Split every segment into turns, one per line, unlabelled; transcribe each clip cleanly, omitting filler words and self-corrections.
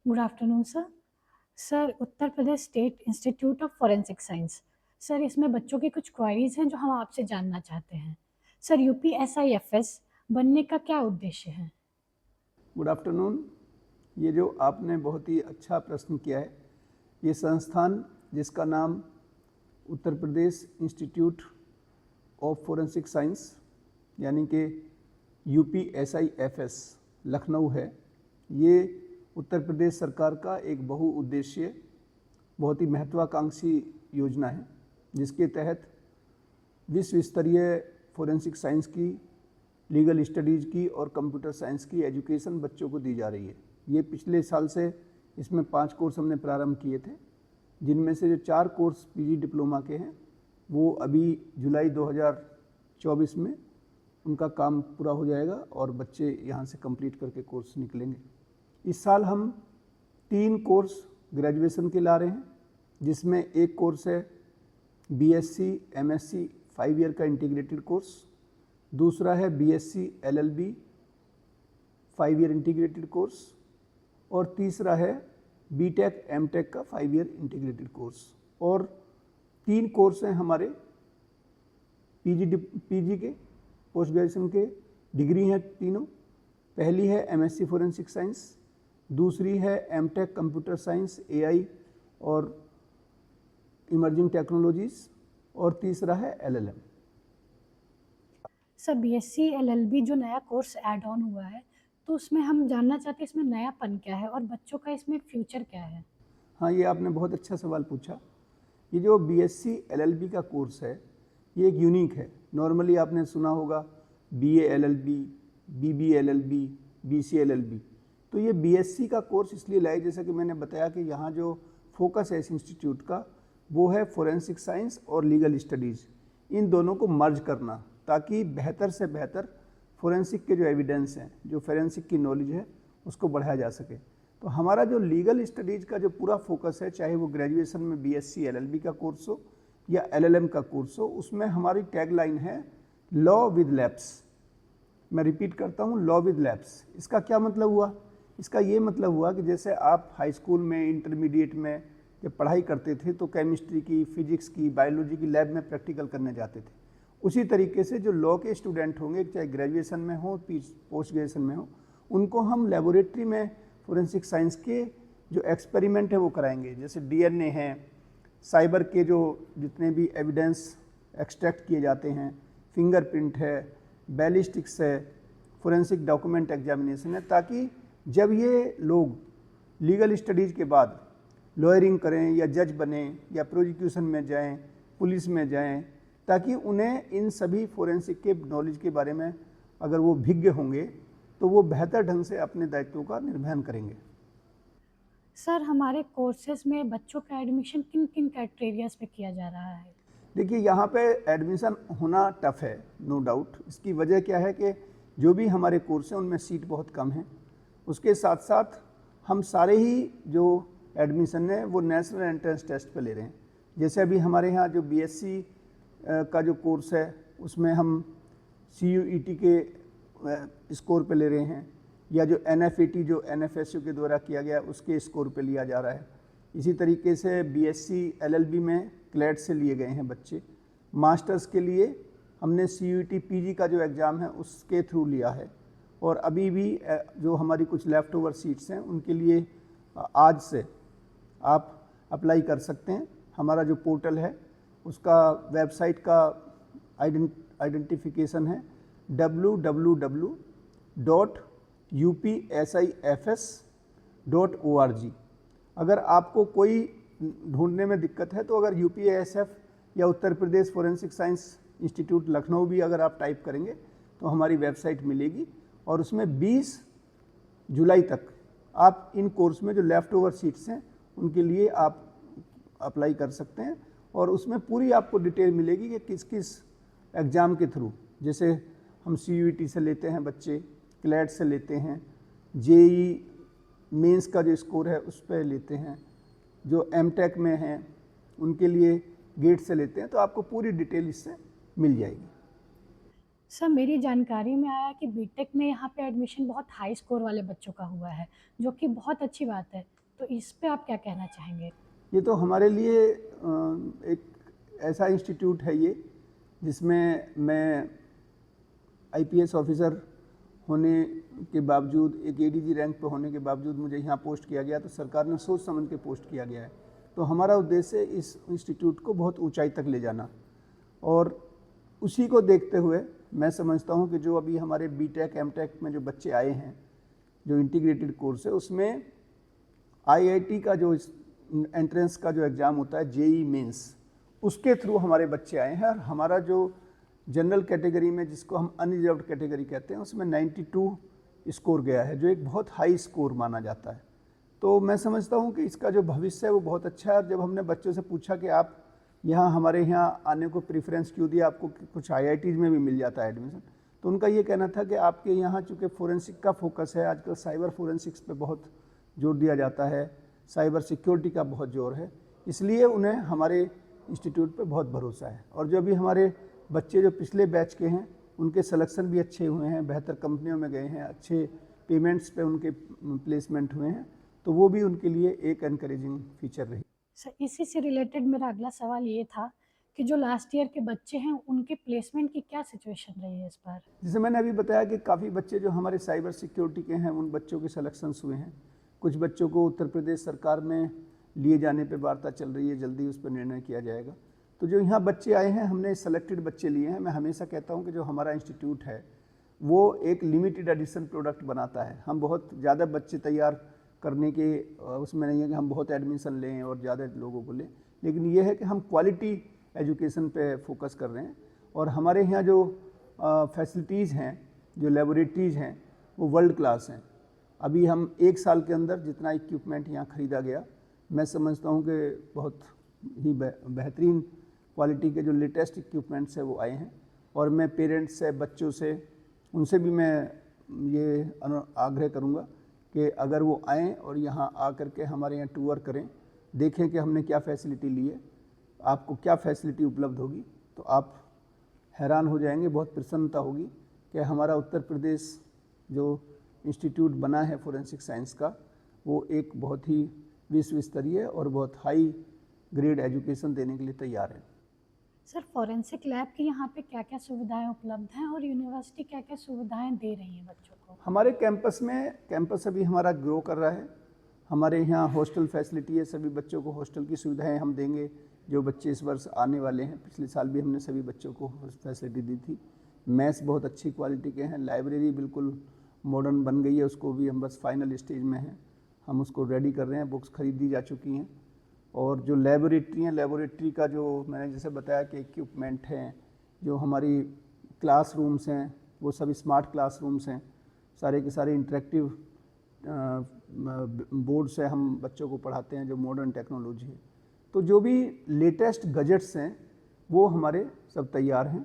Good afternoon sir. Sir, Uttar Pradesh state institute of forensic science. Sir, इसमें बच्चों की कुछ क्वारीज हैं जो हम आपसे जानना चाहते हैं। सर, यूपीएसआईएफएस बनने का क्या उद्देश्य है?
Good afternoon. ये जो आपने बहुत ही अच्छा प्रश्न किया है, ये संस्थान जिसका नाम उत्तर Pradesh institute of forensic science यानी कि यूपीएसआईएफएस लखनऊ है, ये उत्तर प्रदेश सरकार का एक बहुउद्देशीय बहुत ही महत्वाकांक्षी योजना है, जिसके तहत विश्व स्तरीय फोरेंसिक साइंस की, लीगल स्टडीज़ की और कंप्यूटर साइंस की एजुकेशन बच्चों को दी जा रही है। ये पिछले साल से इसमें 5 कोर्स हमने प्रारंभ किए थे, जिनमें से जो 4 कोर्स पीजी डिप्लोमा के हैं वो अभी जुलाई 2024 में उनका काम पूरा हो जाएगा और बच्चे यहाँ से कंप्लीट करके कोर्स निकलेंगे। इस साल हम 3 कोर्स ग्रेजुएशन के ला रहे हैं, जिसमें एक कोर्स है बीएससी एमएससी 5 ईयर का इंटीग्रेटेड कोर्स, दूसरा है BSc LLB 5 year integrated course और तीसरा है बीटेक एमटेक का 5 ईयर इंटीग्रेटेड कोर्स। और 3 कोर्स हैं हमारे पीजी के, पोस्ट ग्रेजुएशन के, डिग्री हैं तीनों। पहली है एमएससी फोरेंसिक साइंस, दूसरी है एमटेक कंप्यूटर साइंस एआई और इमर्जिंग टेक्नोलॉजीज़ और तीसरा है एलएलएम।
सर, बीएससी एलएलबी जो नया कोर्स ऐड ऑन हुआ है, तो उसमें हम जानना चाहते हैं इसमें नयापन क्या है और बच्चों का इसमें फ्यूचर क्या है?
हाँ, ये आपने बहुत अच्छा सवाल पूछा। ये जो बीएससी एलएलबी का कोर्स है, ये एक यूनिक है। नॉर्मली आपने सुना होगा बीए एलएलबी, बीबी एलएलबी, बीसी एलएलबी। तो ये बीएससी का कोर्स इसलिए लाए, जैसा कि मैंने बताया कि यहाँ जो फोकस है इस इंस्टीट्यूट का वो है फोरेंसिक साइंस और लीगल स्टडीज़, इन दोनों को मर्ज करना, ताकि बेहतर से बेहतर फोरेंसिक के जो एविडेंस हैं, जो फोरेंसिक की नॉलेज है, उसको बढ़ाया जा सके। तो हमारा जो लीगल स्टडीज़ का जो पूरा फोकस है, चाहे वो ग्रेजुएशन में बीएससी एलएलबी का कोर्स हो या एलएलएम का कोर्स हो, उसमें हमारी टैगलाइन है लॉ विद लैब्स। मैं रिपीट करता हूँ, लॉ विद लैब्स। इसका क्या मतलब हुआ? इसका ये मतलब हुआ कि जैसे आप हाई स्कूल में, इंटरमीडिएट में जब पढ़ाई करते थे तो केमिस्ट्री की, फिजिक्स की, बायोलॉजी की लैब में प्रैक्टिकल करने जाते थे, उसी तरीके से जो लॉ के स्टूडेंट होंगे, चाहे ग्रेजुएशन में हो, पोस्ट ग्रेजुएशन में हो, उनको हम लेबोरेटरी में फोरेंसिक साइंस के जो एक्सपेरिमेंट है वो कराएंगे। जैसे डीएनए है, साइबर के जो जितने भी एविडेंस एक्सट्रैक्ट किए जाते हैं, फिंगरप्रिंट है, बैलिस्टिक्स है, फोरेंसिक डॉक्यूमेंट एग्जामिनेशन है, ताकि जब ये लोग लीगल स्टडीज़ के बाद लॉयरिंग करें या जज बने या प्रोसिक्यूशन में जाएं, पुलिस में जाएं, ताकि उन्हें इन सभी फोरेंसिक के नॉलेज के बारे में अगर वो भिज्ञ होंगे तो वो बेहतर ढंग से अपने दायित्वों का निर्वहन करेंगे।
सर, हमारे कोर्सेज में बच्चों का एडमिशन किन किन क्राइटेरियाज पे किया जा रहा है?
देखिए, यहाँ पे एडमिशन होना टफ है, नो डाउट। इसकी वजह क्या है कि जो भी हमारे कोर्स हैं उनमें सीट बहुत कम है। उसके साथ साथ हम सारे ही जो एडमिशन है वो नेशनल एंट्रेंस टेस्ट पे ले रहे हैं। जैसे अभी हमारे यहाँ जो बीएससी का जो कोर्स है उसमें हम CUET के स्कोर पे ले रहे हैं, या जो NFET जो NFSU के द्वारा किया गया उसके स्कोर पे लिया जा रहा है। इसी तरीके से बीएससी एलएलबी में क्लैट से लिए गए हैं बच्चे। मास्टर्स के लिए हमने CUET PG का जो एग्ज़ाम है उसके थ्रू लिया है। और अभी भी जो हमारी कुछ लेफ़्ट ओवर सीट्स हैं उनके लिए आज से आप अप्लाई कर सकते हैं। हमारा जो पोर्टल है उसका वेबसाइट का आइडेंटिफिकेशन है www.upsifs.org। अगर आपको कोई ढूंढने में दिक्कत है तो अगर UPSF या Uttar Pradesh forensic science institute Lucknow भी अगर आप टाइप करेंगे तो हमारी वेबसाइट मिलेगी, और उसमें 20 जुलाई तक आप इन कोर्स में जो लेफ़्ट ओवर सीट्स हैं उनके लिए आप अप्लाई कर सकते हैं। और उसमें पूरी आपको डिटेल मिलेगी कि किस किस एग्ज़ाम के थ्रू, जैसे हम CUET से लेते हैं बच्चे, क्लैट से लेते हैं, JEE मेंस का जो स्कोर है उस पर लेते हैं, जो एमटेक में हैं उनके लिए गेट से लेते हैं, तो आपको पूरी डिटेल इससे मिल जाएगी।
सर मेरी जानकारी में आया कि बीटेक में यहाँ पे एडमिशन बहुत हाई स्कोर वाले बच्चों का हुआ है, जो कि बहुत अच्छी बात है। तो इस पे आप क्या कहना चाहेंगे?
ये तो हमारे लिए एक ऐसा इंस्टीट्यूट है ये, जिसमें मैं आईपीएस ऑफिसर होने के बावजूद, एक एडीजी रैंक पे होने के बावजूद मुझे यहाँ पोस्ट किया गया, तो सरकार ने सोच समझ के पोस्ट किया गया है। तो हमारा उद्देश्य है इस इंस्टीट्यूट को बहुत ऊंचाई तक ले जाना, और उसी को देखते हुए मैं समझता हूँ कि जो अभी हमारे बीटेक एमटेक में जो बच्चे आए हैं, जो इंटीग्रेटेड कोर्स है, उसमें आईआईटी का जो एंट्रेंस का जो एग्ज़ाम होता है, जेई मेंस, उसके थ्रू हमारे बच्चे आए हैं। और हमारा जो जनरल कैटेगरी में, जिसको हम अनरिजर्व्ड कैटेगरी कहते हैं, उसमें 92 स्कोर गया है, जो एक बहुत हाई स्कोर माना जाता है। तो मैं समझता हूँ कि इसका जो भविष्य है वो बहुत अच्छा है। और जब हमने बच्चों से पूछा कि आप यहाँ हमारे यहाँ आने को प्रेफरेंस क्यों दिया, आपको कुछ आईआईटीज़ में भी मिल जाता है एडमिशन, तो उनका ये कहना था कि आपके यहाँ चूँकि फोरेंसिक का फोकस है, आजकल साइबर फोरेंसिक्स पे बहुत जोर दिया जाता है, साइबर सिक्योरिटी का बहुत जोर है, इसलिए उन्हें हमारे इंस्टीट्यूट पे बहुत भरोसा है। और जो भी हमारे बच्चे जो पिछले बैच के हैं, उनके सिलेक्शन भी अच्छे हुए हैं, बेहतर कंपनियों में गए हैं, अच्छे पेमेंट्स पे उनके प्लेसमेंट हुए हैं, तो वो भी उनके लिए एक एनकरेजिंग फीचर रही।
सर इसी से रिलेटेड मेरा अगला सवाल ये था कि जो लास्ट ईयर के बच्चे हैं, उनके प्लेसमेंट की क्या सिचुएशन रही है इस बार?
जैसे मैंने अभी बताया कि काफ़ी बच्चे जो हमारे साइबर सिक्योरिटी के हैं, उन बच्चों के सिलेक्शंस हुए हैं। कुछ बच्चों को उत्तर प्रदेश सरकार में लिए जाने पे वार्ता चल रही है, जल्दी उस पर निर्णय किया जाएगा। तो जो यहाँ बच्चे आए हैं, हमने सेलेक्टेड बच्चे लिए हैं। मैं हमेशा कहता हूँ कि जो हमारा इंस्टीट्यूट है वो एक लिमिटेड एडिशन प्रोडक्ट बनाता है। हम बहुत ज़्यादा बच्चे तैयार करने के उसमें नहीं है कि हम बहुत एडमिशन लें और ज़्यादा लोगों को लें, लेकिन ये है कि हम क्वालिटी एजुकेशन पे फोकस कर रहे हैं। और हमारे यहाँ जो फैसिलिटीज़ हैं, जो लेबोरेटरीज़ हैं, वो वर्ल्ड क्लास हैं। अभी हम 1 साल के अंदर जितना इक्विपमेंट यहाँ ख़रीदा गया, मैं समझता हूँ कि बहुत ही बेहतरीन क्वालिटी के जो लेटेस्ट इक्विपमेंट्स है वो आए हैं। और मैं पेरेंट्स से, बच्चों से, उनसे भी मैं ये आग्रह करूँगा कि अगर वो आएँ और यहाँ आकर के हमारे यहाँ टूर करें, देखें कि हमने क्या फैसिलिटी ली है, आपको क्या फैसिलिटी उपलब्ध होगी, तो आप हैरान हो जाएंगे, बहुत प्रसन्नता होगी कि हमारा उत्तर प्रदेश जो इंस्टीट्यूट बना है फोरेंसिक साइंस का, वो एक बहुत ही विश्व स्तरीय और बहुत हाई ग्रेड एजुकेशन देने के लिए तैयार है।
सर फॉरेंसिक लैब की यहाँ पे क्या क्या सुविधाएं उपलब्ध हैं और यूनिवर्सिटी क्या क्या सुविधाएं दे रही है बच्चों को?
हमारे कैंपस अभी हमारा ग्रो कर रहा है। हमारे यहाँ हॉस्टल फैसिलिटी है, सभी बच्चों को हॉस्टल की सुविधाएं हम देंगे। जो बच्चे इस वर्ष आने वाले हैं, पिछले साल भी हमने सभी बच्चों को फैसिलिटी दी थी। मैथ्स बहुत अच्छी क्वालिटी के हैं। लाइब्रेरी बिल्कुल मॉडर्न बन गई है, उसको भी हम बस फाइनल स्टेज में हैं, हम उसको रेडी कर रहे हैं, बुक्स खरीदी जा चुकी हैं। और जो लेबोरेटरी हैं, लेबोरेटरी का जो मैंने जैसे बताया कि इक्विपमेंट हैं, जो हमारी क्लासरूम्स हैं, वो सभी स्मार्ट क्लासरूम्स हैं, सारे के सारे इंटरेक्टिव बोर्ड से हम बच्चों को पढ़ाते हैं, जो मॉडर्न टेक्नोलॉजी है। तो जो भी लेटेस्ट गजेट्स हैं वो हमारे सब तैयार हैं।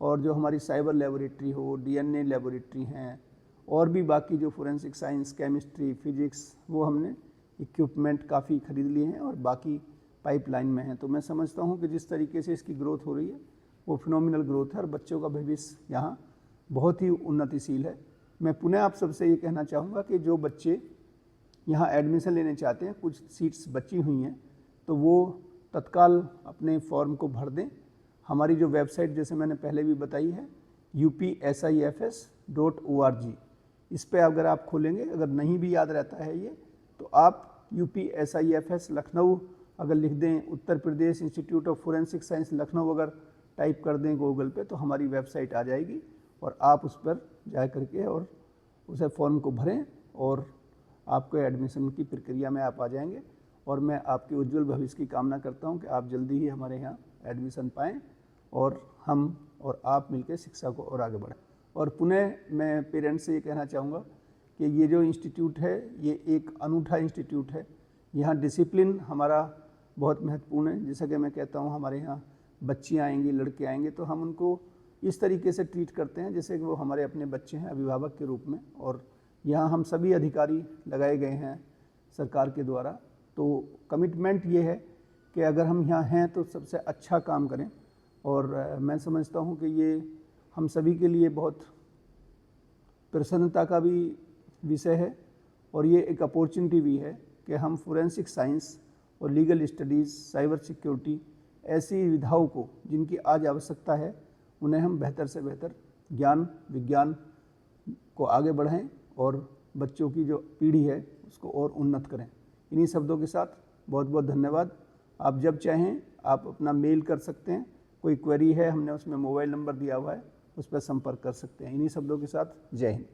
और जो हमारी साइबर लेबोरेटरी हो, डीएनए लेबोरेटरी हैं, और भी बाकी जो फोरेंसिक साइंस, केमिस्ट्री, फिजिक्स, वो हमने इक्विपमेंट काफ़ी खरीद लिए हैं और बाकी पाइपलाइन में हैं। तो मैं समझता हूँ कि जिस तरीके से इसकी ग्रोथ हो रही है वो फिनोमिनल ग्रोथ है और बच्चों का भविष्य यहाँ बहुत ही उन्नतिशील है। मैं पुनः आप सबसे ये कहना चाहूँगा कि जो बच्चे यहाँ एडमिशन लेने चाहते हैं, कुछ सीट्स बची हुई हैं, तो वो तत्काल अपने फॉर्म को भर दें। हमारी जो वेबसाइट जैसे मैंने पहले भी बताई है upsifs.org, इस पर अगर आप खोलेंगे, अगर नहीं भी याद रहता है ये, तो आप UPSIFS लखनऊ अगर लिख दें, Uttar Pradesh institute of forensic science Lucknow अगर टाइप कर दें गूगल पे, तो हमारी वेबसाइट आ जाएगी और आप उस पर जा करके और उसे फॉर्म को भरें और आपको एडमिशन की प्रक्रिया में आप आ जाएंगे। और मैं आपके उज्जवल भविष्य की कामना करता हूं कि आप जल्दी ही हमारे यहाँ एडमिशन पाएँ और हम और आप मिलकर शिक्षा को और आगे बढ़ाएं। और पुनः मैं पेरेंट्स से ये कहना चाहूँगा कि ये जो इंस्टीट्यूट है, ये एक अनूठा इंस्टीट्यूट है। यहाँ डिसिप्लिन हमारा बहुत महत्वपूर्ण है। जैसा कि मैं कहता हूँ, हमारे यहाँ बच्चियाँ आएंगी, लड़के आएंगे, तो हम उनको इस तरीके से ट्रीट करते हैं जैसे कि वो हमारे अपने बच्चे हैं, अभिभावक के रूप में। और यहाँ हम सभी अधिकारी लगाए गए हैं सरकार के द्वारा। तो कमिटमेंट ये है कि अगर हम यहाँ हैं तो सबसे अच्छा काम करें। और मैं समझता हूँ कि ये हम सभी के लिए बहुत प्रसन्नता का भी विषय है और ये एक अपॉर्चुनिटी भी है कि हम फोरेंसिक साइंस और लीगल स्टडीज़, साइबर सिक्योरिटी ऐसी विधाओं को जिनकी आज आवश्यकता है उन्हें हम बेहतर से बेहतर ज्ञान विज्ञान को आगे बढ़ाएं और बच्चों की जो पीढ़ी है उसको और उन्नत करें। इन्हीं शब्दों के साथ बहुत बहुत धन्यवाद। आप जब चाहें आप अपना मेल कर सकते हैं, कोई क्वेरी है हमने उसमें मोबाइल नंबर दिया हुआ है, उस पर संपर्क कर सकते हैं। इन्हीं शब्दों के साथ जय हिंद।